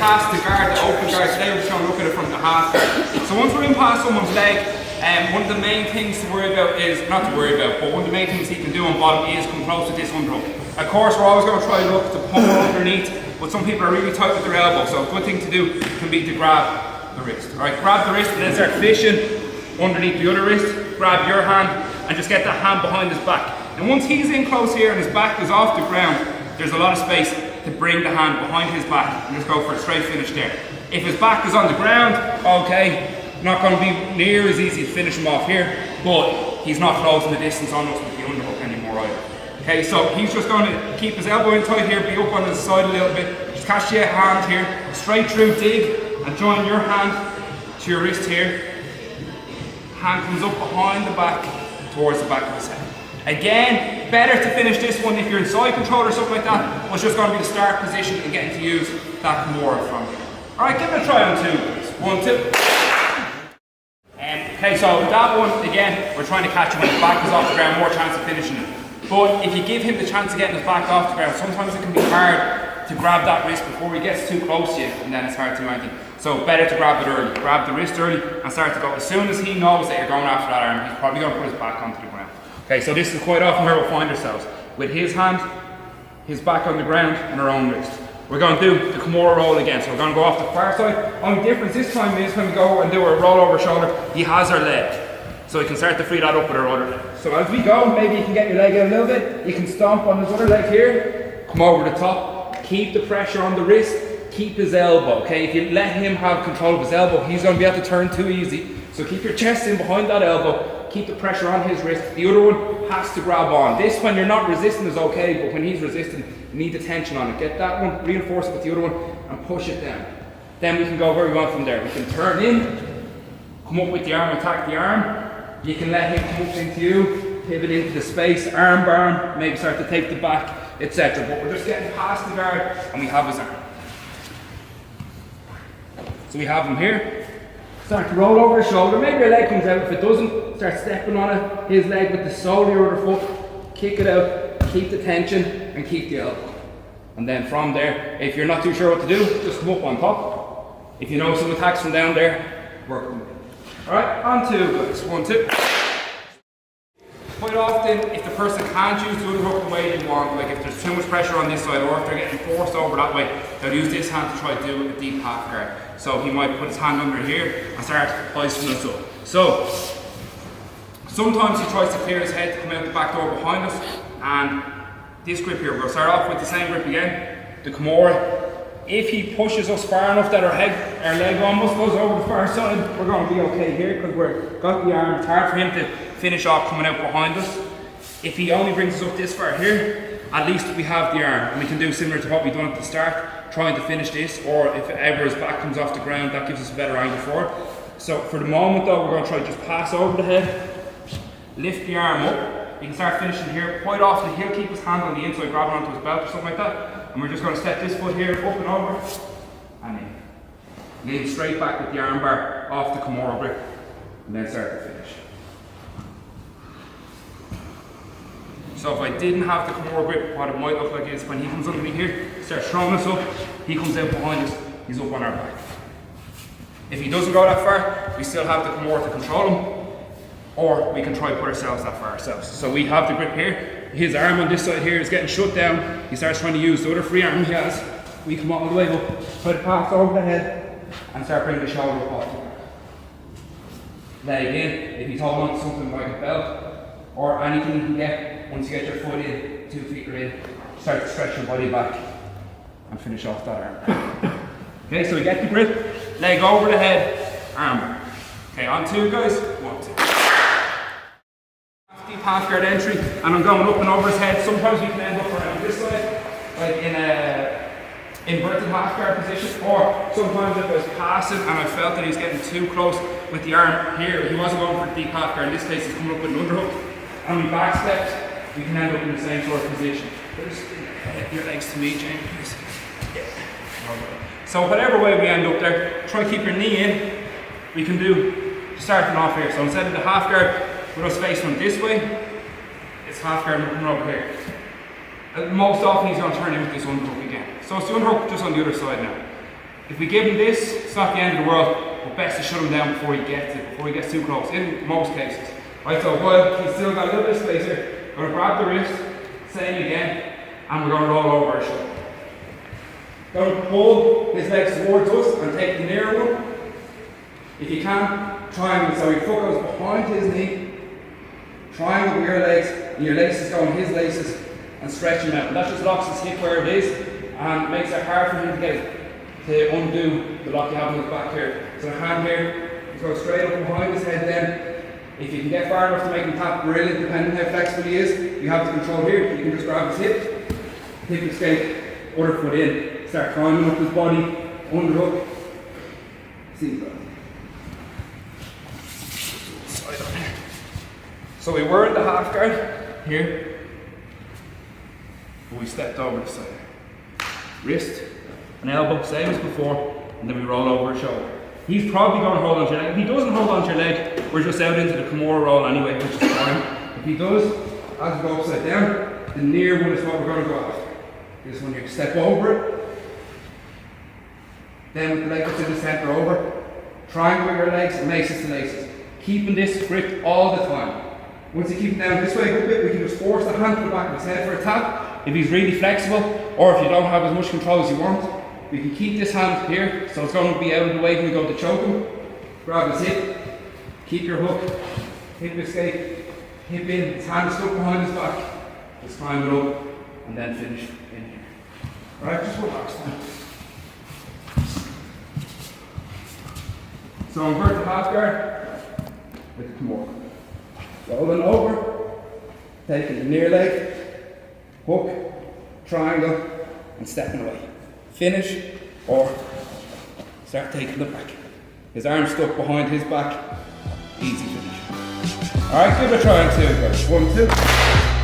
past the guard, the open guard. Today we're just going to look at it from the half guard. So once we're in past someone's leg, one of the main things to worry about is, not to worry about, but one of the main things he can do on bottom is come close to this underhook. Of course, we're always going to try to look to pummel underneath, but some people are really tight with their elbow, so a good thing to do can be to grab the wrist. Alright, grab the wrist and then start fishing underneath the other wrist. Grab your hand and just get that hand behind his back. And once he's in close here and his back is off the ground, there's a lot of space to bring the hand behind his back and just go for a straight finish there. If his back is on the ground, okay, not going to be near as easy to finish him off here, but he's not closing the distance on us with the underhook anymore either. Okay, so he's just going to keep his elbow in tight here, be up on his side a little bit, just catch your hand here, straight through, dig, and join your hand to your wrist here. Hand comes up behind the back, towards the back of his head. Again, better to finish this one if you're in side control or something like that, but it's just going to be the start position and getting to use that Kimura from here. Alright, give it a try on two. 1, 2. Okay, so that one, again, we're trying to catch him when his back is off the ground, more chance of finishing it. But if you give him the chance of getting his back off the ground, sometimes it can be hard to grab that wrist before he gets too close to you, and then it's hard to do anything. So better to grab it early. Grab the wrist early and start to go. As soon as he knows that you're going after that arm, he's probably going to put his back onto the ground. Okay, so this is quite often where we'll find ourselves. With his hand, his back on the ground, and our own wrist. We're going to do the Kimura roll again. So we're going to go off the far side. Only difference this time is when we go and do a roll over shoulder, he has our leg. So we can start to free that up with our other leg. So as we go, maybe you can get your leg out a little bit. You can stomp on his other leg here. Come over the top. Keep the pressure on the wrist. Keep his elbow, okay? If you let him have control of his elbow, he's going to be able to turn too easy. So keep your chest in behind that elbow. Keep the pressure on his wrist. The other one has to grab on. This, when you're not resisting, is okay, but when he's resisting, you need the tension on it. Get that one, reinforce it with the other one, and push it down. Then we can go where we want from there. We can turn in, come up with the arm, attack the arm. You can let him come up into you, pivot into the space, arm bar, maybe start to take the back, etc. But we're just getting past the guard, and we have his arm. So we have him here. Start to roll over his shoulder. Maybe your leg comes out. If it doesn't, start stepping on it. His leg with the sole of your other foot. Kick it out. Keep the tension and keep the elbow. And then from there, if you're not too sure what to do, just come up on top. If you know some attacks from down there, work them in. Alright, on two guys. 1, 2. Quite often, if the person can't use the underhook the way they want, like if there's too much pressure on this side or if they're getting forced over that way, they'll use this hand to try to do a deep half guard. So he might put his hand under here and start hoisting us up. So, sometimes he tries to clear his head to come out the back door behind us, and this grip here, we'll start off with the same grip again, the Kimura. If he pushes us far enough that our leg almost goes over the far side, we're going to be okay here because we've got the arm. It's hard for him to finish off coming out behind us. If he only brings us up this far here, at least we have the arm and we can do similar to what we've done at the start, trying to finish this, or if ever his back comes off the ground, that gives us a better angle for it. So for the moment though, we're going to try to just pass over the head, lift the arm up. You can start finishing here. Quite often he'll keep his hand on the inside, grabbing onto his belt or something like that. And we're just going to step this foot here, up and over, and in. Lean straight back with the arm bar off the Kimura grip, and then start to finish. So if I didn't have the Kimura grip, what it might look like is when he comes underneath here, starts throwing us up, he comes out behind us, he's up on our back. If he doesn't go that far, we still have the Kimura to control him, or we can try to put ourselves that far ourselves. So we have the grip here. His arm on this side here is getting shut down. He starts trying to use the other free arm he has. We come all the way up, try to pass over the head, and start bringing the shoulder up off the ground. Leg in, if he's holding on to something like a belt, or anything you can get, once you get your foot in, 2 feet are in, start to stretch your body back, and finish off that arm. Okay, so we get the grip, leg over the head, arm. Okay, on two guys, 1, 2. Deep half guard entry, and I'm going up and over his head. Sometimes we can end up around this side, like in a inverted half guard position, or sometimes if I was passing and I felt that he was getting too close with the arm here, he wasn't going for the deep half guard. In this case, he's coming up with an underhook, and we back steps, we can end up in the same sort of position. Just your legs to me, Jane, please. Yeah. So whatever way we end up there, try to keep your knee in. We can do starting off here. So instead of the half guard, with us facing this way, it's half guard looking over here. Most often he's going to turn in with this underhook again. So it's the underhook just on the other side now. If we give him this, it's not the end of the world, but best to shut him down before he gets too close, in most cases. Right, so while he's still got a little bit of space here, we're going to grab the wrist, same again, and we're going to roll over our shoulder. Going to pull his legs towards us and take the nearer one. If you can, triangle, so your foot goes behind his knee, triangle with your legs, and your laces go on his laces, and stretch him out. And that just locks his hip where it is, and makes it hard for him to undo the lock you have in his back here. So the hand here, he's going straight up behind his head then. If you can get far enough to make him tap, brilliant, depending on how flexible he is. You have the control here, you can just grab his hip escape, other foot in, start climbing up his body, under hook, see that. So we were in the half guard here, but we stepped over the side. Wrist, an elbow, same as before, and then we roll over his shoulder. He's probably going to hold on to your leg. If he doesn't hold on to your leg, we're just out into the Kimura roll anyway, which is fine. If he does, as we go upside down, the near one is what we're going to go after. This one here, step over it. Then with the leg that's in the centre over, triangle with your legs and laces to laces. Keeping this grip all the time. Once you keep it down this way a good bit, we can just force the hand to the back of his head for a tap. If he's really flexible, or if you don't have as much control as you want, we can keep this hand here, so it's going to be out of the way when we go to choke him. Grab his hip, keep your hook, hip escape, hip in, his hand stuck behind his back, just climb it up, and then finish in here. Alright, just relax now. So invert the half guard with the Kimura. Rolling over, taking the near leg, hook, triangle, and stepping away. Finish, or start taking it back. His arm stuck behind his back, easy finish. Alright, give it a try on two, guys. 1, 2.